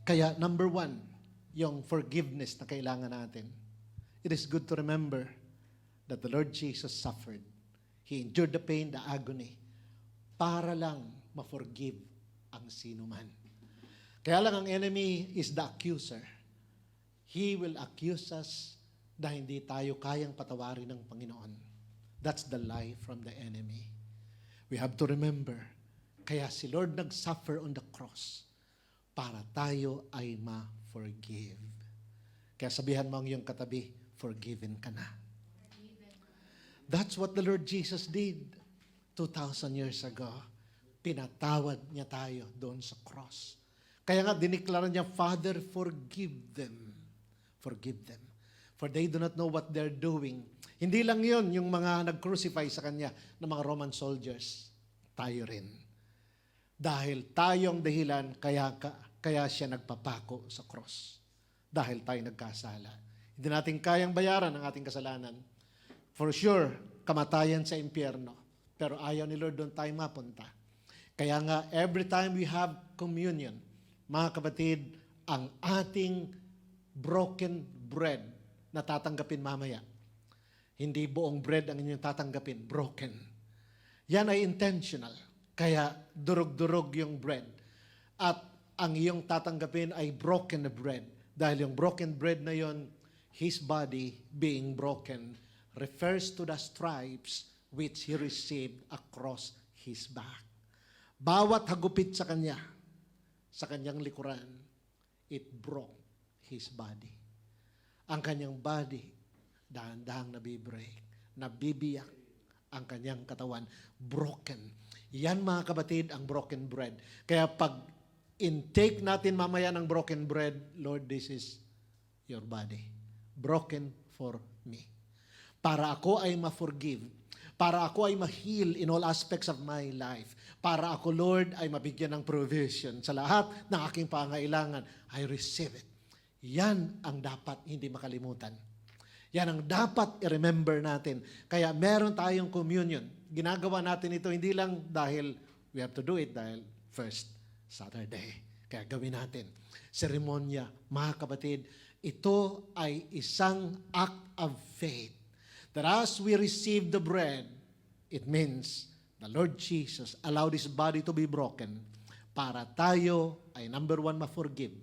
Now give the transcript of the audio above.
Kaya number one, yung forgiveness na kailangan natin. It is good to remember that the Lord Jesus suffered. He endured the pain, the agony, para lang ma-forgive ang sino man. Kaya lang ang enemy is the accuser. He will accuse us na hindi tayo kayang patawarin ng Panginoon. That's the lie from the enemy. We have to remember, kaya si Lord nag-suffer on the cross para tayo ay ma-forgive. Kaya sabihan mo ang iyong katabi, forgiven ka na. That's what the Lord Jesus did 2,000 years ago. Pinatawad niya tayo doon sa cross. Kaya nga diniklara niya, Father, forgive them. Forgive them. For they do not know what they're doing. Hindi lang yon yung mga nag-crucify sa Kanya ng mga Roman soldiers. Tayo rin. Dahil tayong dahilan, kaya siya nagpapako sa cross. Dahil tayo nagkasala. Hindi natin kayang bayaran ang ating kasalanan. For sure, kamatayan sa impyerno. Pero ayaw ni Lord doon tayo mapunta. Kaya nga, every time we have communion, mga kapatid, ang ating broken bread na tatanggapin mamaya. Hindi buong bread ang inyong tatanggapin, broken. Yan ay intentional. Kaya durog-durog yung bread. At ang iyong tatanggapin ay broken na bread. Dahil yung broken bread na yon, His body being broken, refers to the stripes which He received across His back. Bawat hagupit sa Kanya, sa Kanyang likuran, it broke His body. Ang Kanyang body, dahan-dahang nabibreak, nabibiyak ang Kanyang katawan, broken. Yan mga kapatid, ang broken bread. Kaya pag intake natin mamaya ng broken bread, Lord, this is your body. Broken for me. Para ako ay ma-forgive. Para ako ay ma-heal in all aspects of my life. Para ako, Lord, ay mabigyan ng provision sa lahat ng aking pangailangan. I receive it. Yan ang dapat hindi makalimutan. Yan ang dapat i-remember natin. Kaya meron tayong communion. Ginagawa natin ito hindi lang dahil we have to do it dahil first Saturday. Kaya gawin natin. Seremonya, mga kapatid, ito ay isang act of faith. That as we receive the bread, it means the Lord Jesus allowed His body to be broken para tayo ay number one ma-forgive.